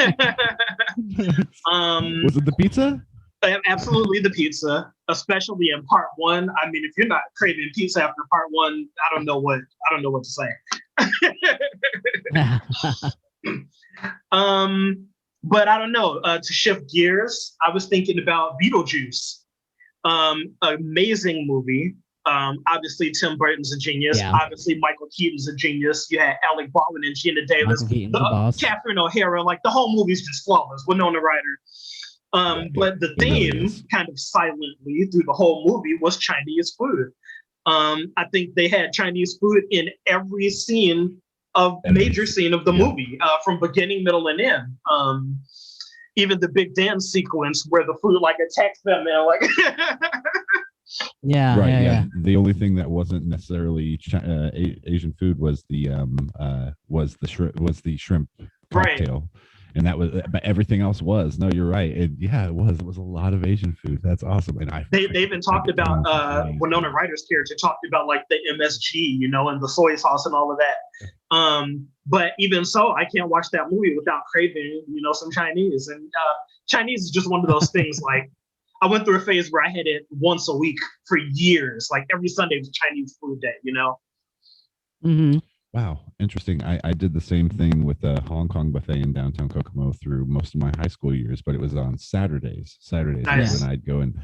it the pizza? Absolutely the pizza, especially in part one. I mean, if you're not craving pizza after part one, I don't know what to say. But I don't know. To shift gears, I was thinking about Beetlejuice. Amazing movie. Obviously, Tim Burton's a genius. Yeah. Obviously, Michael Keaton's a genius. You had Alec Baldwin and Gina Davis. Michael Keaton's the boss. Catherine O'Hara. Like, the whole movie's just flawless. Winona Ryder. But the it really theme, is. kind of silently through the whole movie, was Chinese food. I think they had Chinese food in every major scene of the movie, from beginning, middle, and end. Even the big dance sequence where the food like attacks them, and like. Yeah, Right. yeah. The only thing that wasn't necessarily Asian food was the shrimp Right. cocktail. And that was, but everything else was. No, you're right. It was a lot of Asian food. That's awesome. And They even talked about Winona Ryder's character talked about like the MSG, and the soy sauce and all of that. But even so, I can't watch that movie without craving, some Chinese. And Chinese is just one of those things. Like, I went through a phase where I had it once a week for years. Like every Sunday was Chinese food day. Mm-hmm. Wow, interesting. I did the same thing with the Hong Kong buffet in downtown Kokomo through most of my high school years, but it was on Saturdays. Nice. Is when I'd go and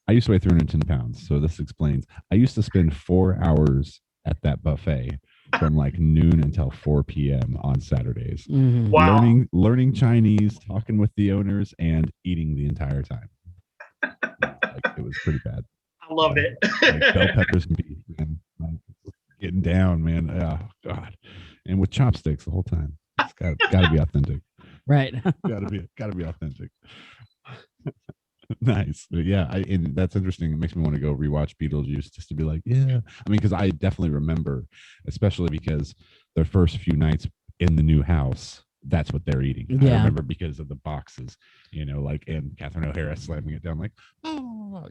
I used to weigh 310 pounds, so this explains. I used to spend 4 hours at that buffet from like noon until 4 p.m. on Saturdays. Mm-hmm. Wow. Learning Chinese, talking with the owners, and eating the entire time. It was pretty bad. I love it. Like bell peppers and beef, man. Like, getting down, man. Oh God. And with chopsticks the whole time. It's gotta be authentic. Right. gotta be authentic. Nice. But yeah, and that's interesting. It makes me want to go rewatch Beetlejuice just to be like, yeah. I mean, because I definitely remember, especially because their first few nights in the new house, that's what they're eating. Yeah. I remember because of the boxes, and Catherine O'Hara slamming it down like, oh,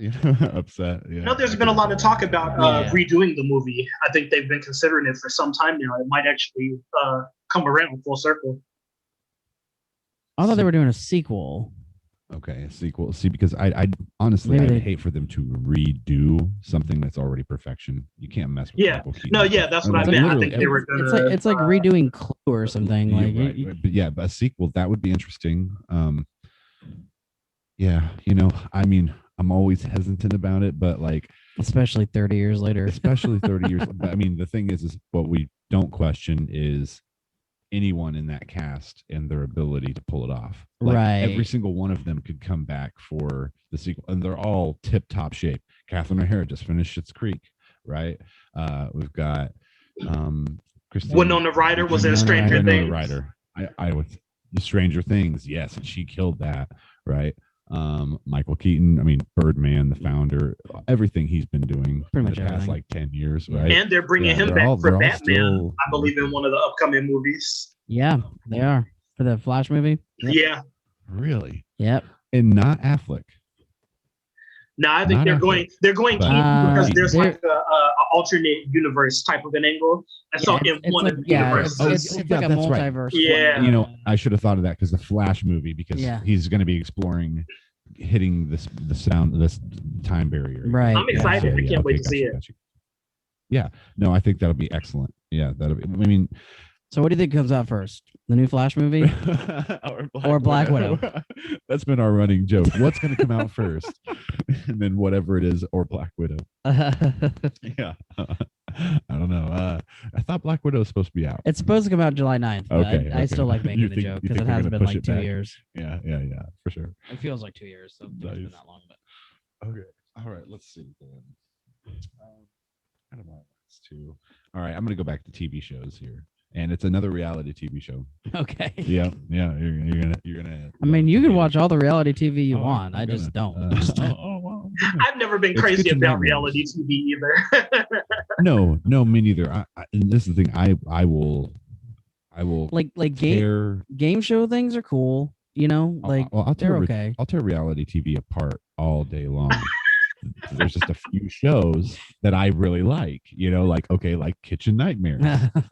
upset. Yeah. There's been a lot of talk about redoing the movie. I think they've been considering it for some time now. It might actually come around full circle. I thought they were doing a sequel. Okay, a sequel. See, because I honestly, I'd hate for them to redo something that's already perfection. You can't mess with. Yeah. No, yeah, that's what I meant. I think they were gonna. It's like redoing Clue or something. Like, right. But a sequel that would be interesting. Yeah, I mean, I'm always hesitant about it, but like, especially 30 years later. Especially 30 years. But I mean, the thing is what we don't question is anyone in that cast and their ability to pull it off. Like, right. Every single one of them could come back for the sequel, and they're all tip-top shape. Catherine O'Hara just finished Schitt's Creek, right? We've got Winona Ryder was in Stranger Things. Ryder. I was the Stranger Things, yes, and she killed that, right? Michael Keaton, I mean, Birdman, the founder, everything he's been doing pretty for the past like 10 years, right? And they're bringing him back for Batman, I believe, in one of the upcoming movies. Yeah, they are for the Flash movie. Yep. Yeah. Really? Yep. And not Affleck. No, I think Not they're Affleck, going but Keaton because there's they're- like a alternate universe type of an angle. I saw in it's one like of the yeah, universes. it's yeah, like a that's right. multiverse. Yeah. You know, I should have thought of that because the Flash movie, because Yeah. he's going to be exploring hitting this time barrier. Right. I'm excited. I can't wait to see it. Gotcha. Yeah, no, I think that'll be excellent. Yeah, that'll be. I mean, So what do you think comes out first? The new Flash movie or Black Widow? That's been our running joke. What's going to come out first, and then whatever it is, or Black Widow. Yeah, I don't know. I thought Black Widow was supposed to be out. It's supposed to come out July 9th. But Okay, I still like making You the think- joke you because think it they're has gonna been push like it 2 back? years. Yeah, for sure. It feels like 2 years, so it's been Nice. that long. But Okay. All right. Let's see then. Kind of my last two. All right. I'm going to go back to TV shows here, and it's another reality TV show. okay. Yeah. You're gonna. I mean, you can watch all the reality TV you Oh, want. I'm I just don't. Well, I've never been It's crazy Kitchen about Nightmares. reality TV either. no, me neither. And this is the thing. I will like tear. game show things are cool. You know, like I'll they're tear okay. I'll tear reality TV apart all day long. There's just a few shows that I really like, like Kitchen Nightmares.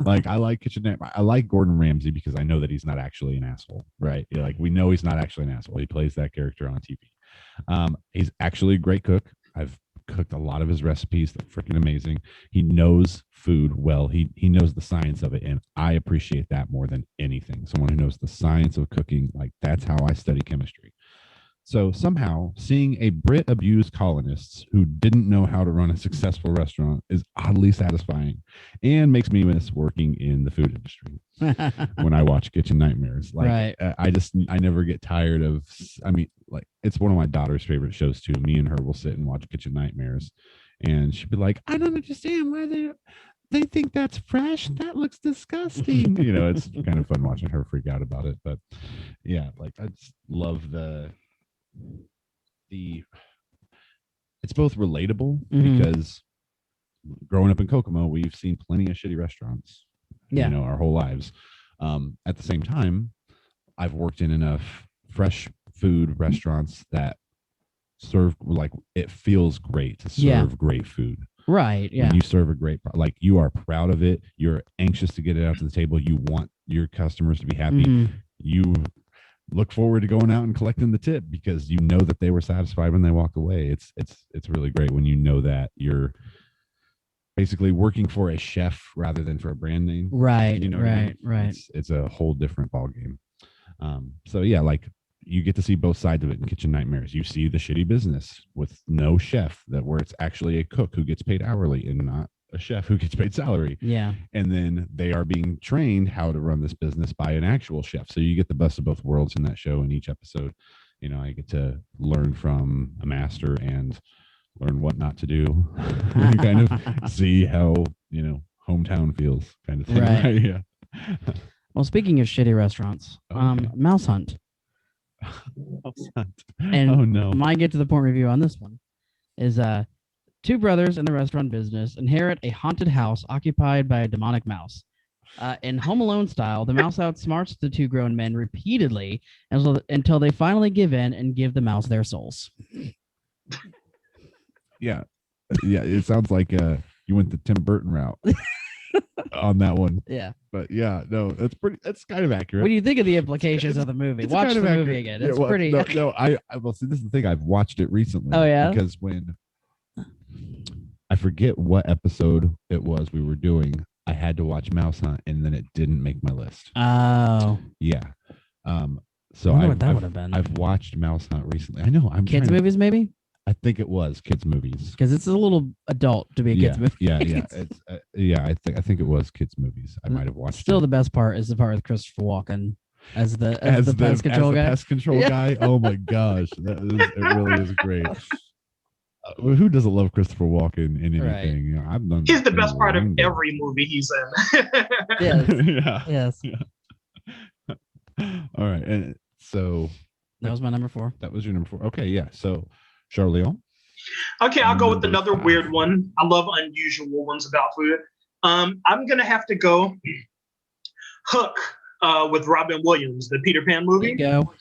Like I like Kitchen Nightmares. I like Gordon Ramsay because I know that he's not actually an asshole, right? Like we know he's not actually an asshole. He plays that character on TV. He's actually a great cook. I've cooked a lot of his recipes. They're freaking amazing. He knows food well. He knows the science of it, and I appreciate that more than anything. Someone who knows the science of cooking, like that's how I study chemistry. So somehow seeing a Brit abused colonists who didn't know how to run a successful restaurant is oddly satisfying and makes me miss working in the food industry when I watch Kitchen Nightmares. Like Right. I never get tired of, like it's one of my daughter's favorite shows too. Me and her will sit and watch Kitchen Nightmares and she'd be like, I don't understand why they think that's fresh. That looks disgusting. It's kind of fun watching her freak out about it. But yeah, like I just love it's both relatable because growing up in Kokomo, we've seen plenty of shitty restaurants, our whole lives. At the same time, I've worked in enough fresh food restaurants that serve, like, it feels great to serve great food. Right. Yeah. When you serve a great, like, you are proud of it. You're anxious to get it out to the table. You want your customers to be happy. You look forward to going out and collecting the tip because you know that they were satisfied when they walk away. It's really great when you know that you're basically working for a chef rather than for a brand name. Right. You know what I mean? Right. It's a whole different ball game. So yeah, like you get to see both sides of it in Kitchen Nightmares. You see the shitty business with no chef, where it's actually a cook who gets paid hourly and not a chef who gets paid salary. Yeah. And then they are being trained how to run this business by an actual chef. So you get the best of both worlds in that show. In each episode, I get to learn from a master and learn what not to do. Kind of see how, hometown feels, kind of thing. Right. Yeah. Well, speaking of shitty restaurants, Okay. Mouse Hunt. And oh no. my get to the point review on this one is two brothers in the restaurant business inherit a haunted house occupied by a demonic mouse. In Home Alone style, the mouse outsmarts the two grown men repeatedly until they finally give in and give the mouse their souls. Yeah. It sounds like you went the Tim Burton route on that one. Yeah. But yeah, no, that's kind of accurate. What do you think of the implications of the movie? It's Watch kind the of movie accurate. again. Yeah, It's well, pretty. No, I well, see, this is the thing. I've watched it recently. Oh, yeah? Because when I forget what episode it was we were doing, I had to watch Mouse Hunt, and then it didn't make my list. Oh. Yeah. So I wonder what that would have been. I've watched Mouse Hunt recently. I know. Kids movies, maybe? I think it was kids movies. Because it's a little adult to be a kids movie. Yeah. It's I think it was kids movies. I might have watched. Still, it. the best part is the part with Christopher Walken as the pest control guy. Pest control guy. Oh my gosh, it really is great. Who doesn't love Christopher Walken in anything? Right. I've done. He's the best part of every movie he's in. Yes. Yes. All right, and so that was my number 4. That was your number 4. Okay, yeah. So, Charleone. Okay, I'll go with Number another 5. weird one. I love unusual ones about food. I'm gonna have to go Hook, with Robin Williams, the Peter Pan There you movie. go.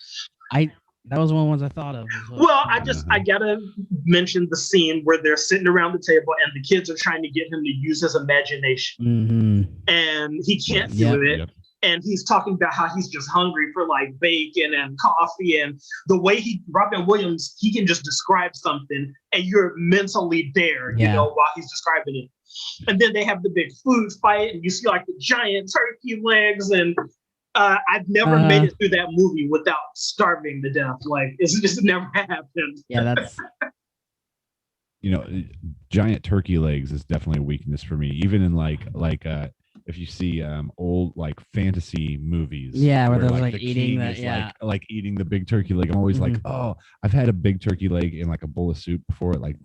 That was one of the ones I thought of. Well, I gotta mention the scene where they're sitting around the table and the kids are trying to get him to use his imagination, and he can't do it. Yep. And he's talking about how he's just hungry for like bacon and coffee, and the way Robin Williams, he can just describe something and you're mentally there, you know, while he's describing it. And then they have the big food fight, and you see like the giant turkey legs, and I've never made it through that movie without starving to death. Like it's just never happened. Yeah, that's giant turkey legs is definitely a weakness for me. Even in like if you see old like fantasy movies, where they're like eating that, like eating the big turkey leg. I'm always like, oh, I've had a big turkey leg in like a bowl of soup before, like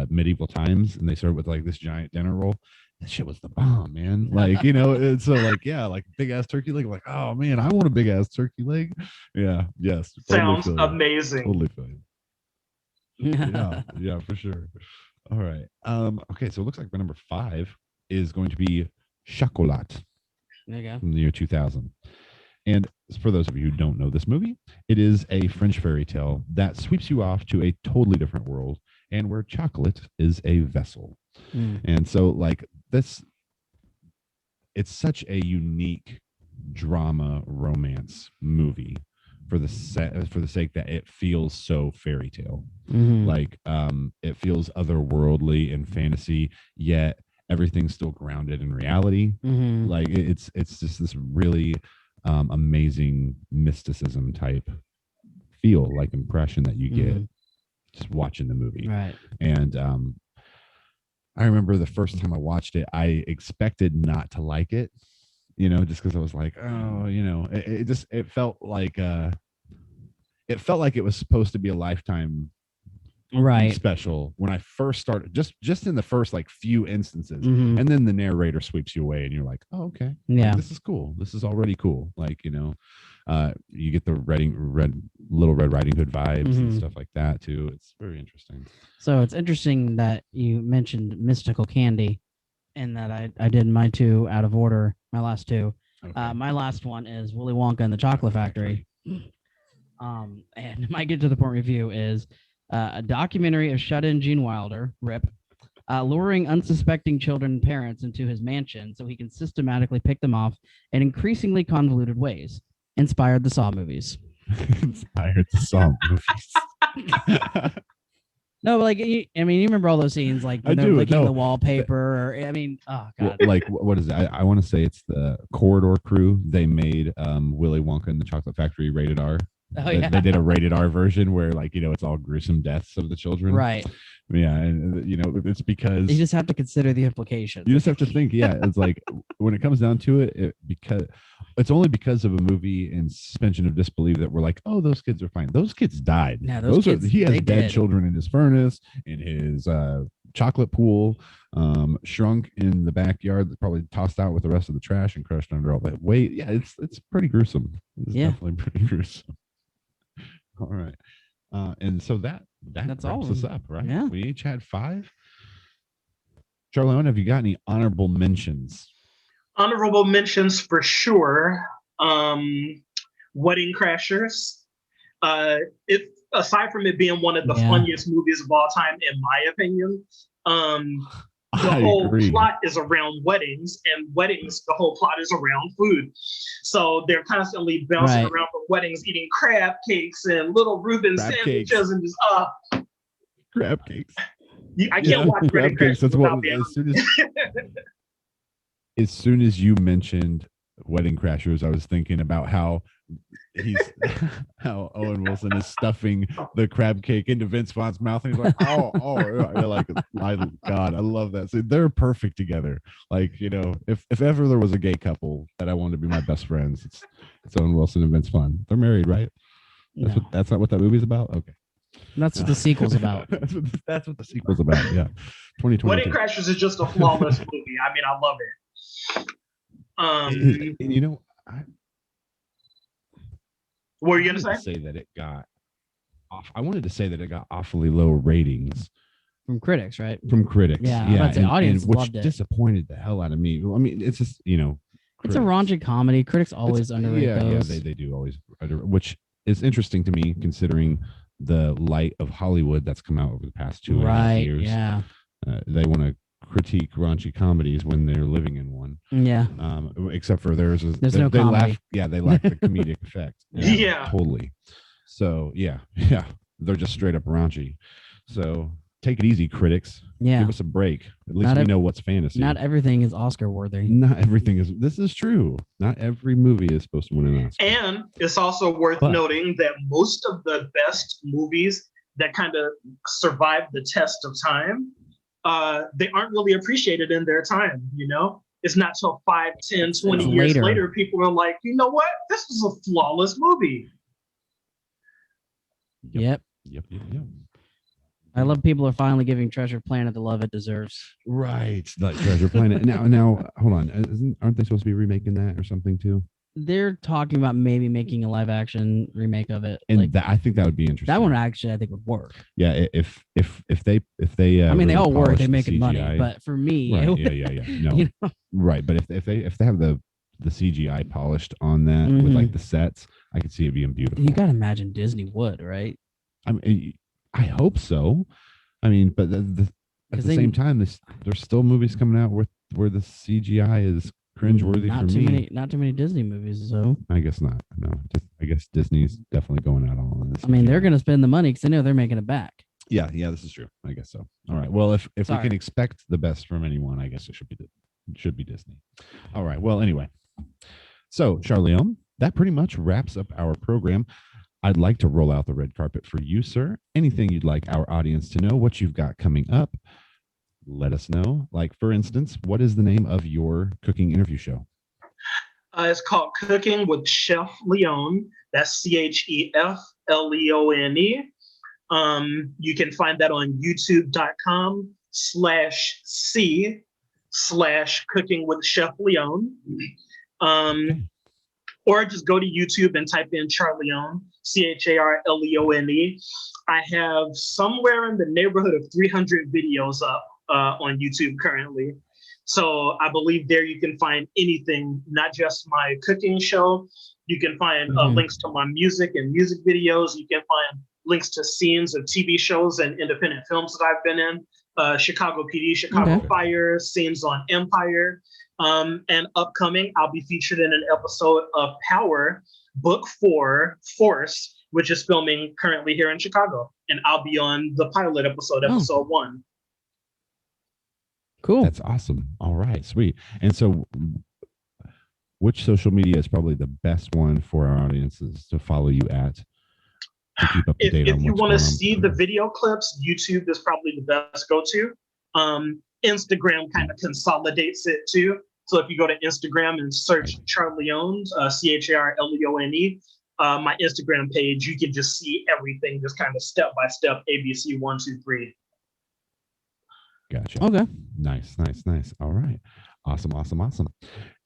medieval times, and they serve it with like this giant dinner roll. That shit was the bomb, man. Like, it's so like, like big ass turkey leg. I'm like, oh man, I want a big ass turkey leg. Yeah, yes. Sounds amazing. Totally fine. Yeah, for sure. All right. Okay, so it looks like my number 5 is going to be Chocolat. There you go. From the year 2000. And for those of you who don't know this movie, it is a French fairy tale that sweeps you off to a totally different world, and where chocolate is a vessel. And so like this, it's such a unique drama romance movie for the sake that it feels so fairy tale. Like it feels otherworldly and fantasy, yet everything's still grounded in reality. Like it's just this really amazing mysticism type feel, like impression that you get just watching the movie. Right. And I remember the first time I watched it, I expected not to like it, just because I was like, oh, it felt like it was supposed to be a Lifetime special when I first started, just in the first like few instances, and then the narrator sweeps you away and you're like, oh, okay, like, this is cool, this is already cool, like you get the Little Red Riding Hood vibes and stuff like that too. It's very interesting. So it's interesting that you mentioned mystical candy, and that I did my 2 out of order, my last 2. My last one is Willy Wonka and the Chocolate Factory. And my Get to the Point review is a documentary of shut-in Gene Wilder, RIP, luring unsuspecting children and parents into his mansion so he can systematically pick them off in increasingly convoluted ways. Inspired the Saw movies. Inspired the Saw movies. No, but like, you remember all those scenes, like when they're licking the wallpaper, or oh god. Like, what is it? I want to say it's the Corridor Crew. They made Willy Wonka and the Chocolate Factory rated R. Oh, yeah. They did a rated R version where, like, it's all gruesome deaths of the children. Right. Yeah. And, it's because you just have to consider the implications. You just have to think. Yeah. It's like when it comes down to it, because it's only because of a movie and suspension of disbelief that we're like, oh, those kids are fine. Those kids died. Yeah, he has dead children in his furnace, in his chocolate pool, shrunk in the backyard, that probably tossed out with the rest of the trash and crushed under all that weight. Yeah, it's pretty gruesome. It's definitely pretty gruesome. All right. And so that's wraps all us up, right? Yeah. We each had 5. Charleone, have you got any honorable mentions? Honorable mentions for sure. Wedding Crashers. Aside from it being one of the funniest movies of all time, in my opinion, the whole plot is around weddings, and weddings, the whole plot is around food. So they're constantly bouncing around for weddings, eating crab cakes and little Reuben sandwiches, and just crab cakes. I can't watch Wedding Crashers without being as soon as you mentioned Wedding Crashers, I was thinking about how Owen Wilson is stuffing the crab cake into Vince Vaughn's mouth, and he's like, like, my God, I love that. So they're perfect together. Like, if ever there was a gay couple that I wanted to be my best friends, it's Owen Wilson and Vince Vaughn. They're married, right? That's not what that movie's about. Okay. That's what the sequel's about. That's what the sequel's about. Yeah. 2020. Wedding Crashers is just a flawless movie. I mean, I love it. What were you gonna say? That it got off. I wanted to say that it got awfully low ratings from critics, right? From critics, yeah. The audience which loved it. Disappointed the hell out of me. I mean, it's just It's a raunchy comedy. Critics always underrate those. Yeah, they do always, which is interesting to me considering the light of Hollywood that's come out over the past 2.5 years. Yeah. They want to critique raunchy comedies when they're living in one. Yeah. Except for there's no they comedy. laugh. Yeah, they lack the comedic effect. Yeah. Totally. So yeah, they're just straight up raunchy. So take it easy, critics. Yeah. Give us a break. At least we know what's fantasy. Not everything is Oscar worthy. Not everything is. This is true. Not every movie is supposed to win an Oscar. And it's also worth noting that most of the best movies that kind of survive the test of time, they aren't really appreciated in their time, you know? It's not till 5, 10, 20 years later, people are like, you know what? This is a flawless movie. Yep. I love people are finally giving Treasure Planet the love it deserves. Right. Like Treasure Planet. Now, hold on. Aren't they supposed to be remaking that or something too? They're talking about maybe making a live action remake of it. And I think that would be interesting. That one actually I think would work. Yeah, if they I mean, really they all work, they polish make the it money, CGI, but for me, right, yeah. No. You know? Right, but if they have the CGI polished on that with like the sets, I could see it being beautiful. You got to imagine Disney would, right? I mean, I hope so. I mean, but at the same time, there's still movies coming out where the CGI is cringeworthy for me. Not too many Disney movies, so I guess not. No, I guess Disney's definitely going out all on this. I mean, they're going to spend the money because they know they're making it back. Yeah, this is true. I guess so. All right. Well, if we can expect the best from anyone, I guess it should be Disney. All right. Well, anyway, so Charleone, that pretty much wraps up our program. I'd like to roll out the red carpet for you, sir. Anything you'd like our audience to know, what you've got coming up, let us know. Like, for instance, what is the name of your cooking interview show? It's called Cooking with Chef Leone. That's ChefLeone. You can find that on youtube.com/C/Cooking with Chef Leone. Or just go to YouTube and type in Charleone, CHARLEONE. I have somewhere in the neighborhood of 300 videos up on YouTube currently. So I believe there you can find anything, not just my cooking show. You can find links to my music and music videos. You can find links to scenes of TV shows and independent films that I've been in. Chicago PD, Chicago Fire, scenes on Empire. And upcoming, I'll be featured in an episode of Power, Book 4, Force, which is filming currently here in Chicago. And I'll be on the pilot episode, episode 1. Cool. That's awesome. All right, sweet. And so which social media is probably the best one for our audiences to follow you at to keep up to date on what's going on? If you want to see the video clips, YouTube is probably the best go-to. Instagram kind of consolidates it too. So if you go to Instagram and search Charleone, CHARLEONE, my Instagram page, you can just see everything, just kind of step by step, ABC 1, 2, 3. Gotcha. Okay. Nice. All right. Awesome.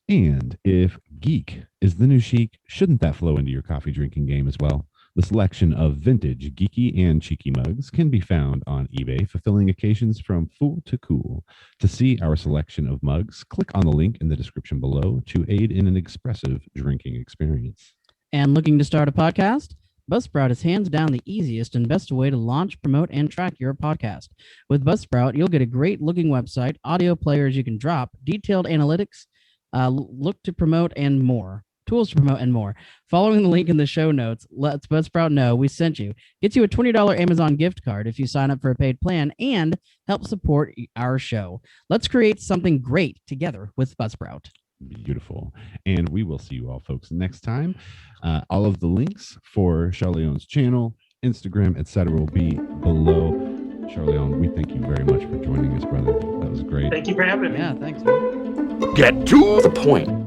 And if geek is the new chic, shouldn't that flow into your coffee drinking game as well? The selection of vintage, geeky, and cheeky mugs can be found on eBay, fulfilling occasions from fool to cool. To see our selection of mugs, click on the link in the description below to aid in an expressive drinking experience. And looking to start a podcast? Buzzsprout is hands down the easiest and best way to launch, promote, and track your podcast. With Buzzsprout, you'll get a great-looking website, audio players you can drop, detailed analytics, look to promote, and more. Tools to promote and more. Following the link in the show notes lets Buzzsprout know we sent you. Gets you a $20 Amazon gift card if you sign up for a paid plan and help support our show. Let's create something great together with Buzzsprout. Beautiful. And we will see you all, folks, next time. All of the links for Charleone's channel, Instagram, etc. will be below. Charleone, we thank you very much for joining us, brother. That was great. Thank you for having me. Yeah, thanks, man. Get to the point.